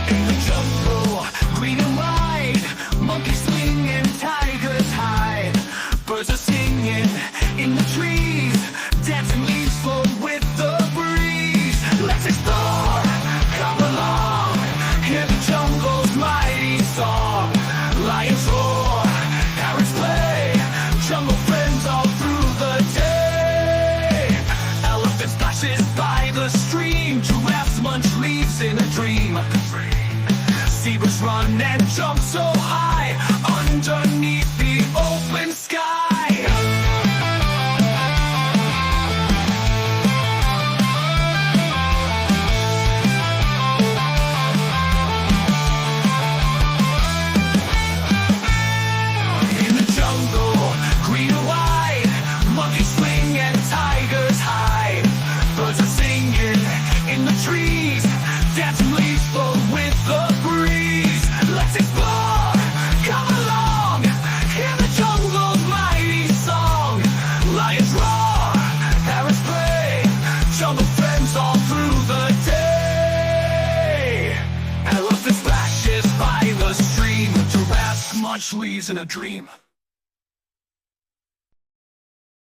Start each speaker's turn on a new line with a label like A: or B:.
A: In the jungle, green and white, monkeys swing and tigers hide. Birds are singing in the trees, dancing leaves flow with the breeze. Let's explore, come along, hear the jungle's mighty song. Lions roar, parrots play, jungle friends all through the day. Elephant splashes by the stream, giraffes munch leaves in a dream. Zebras run and jump so high underneath the open sky. In the jungle, green and white, monkeys swing and tigers hide. Birds are singing in the trees, dancing leaves flow with the breeze. Let's explore, come along, hear the jungle's mighty song. Lions roar, parrots play, jungle friends all through the day. Elephant splashes by the stream, giraffes munch leaves in a dream.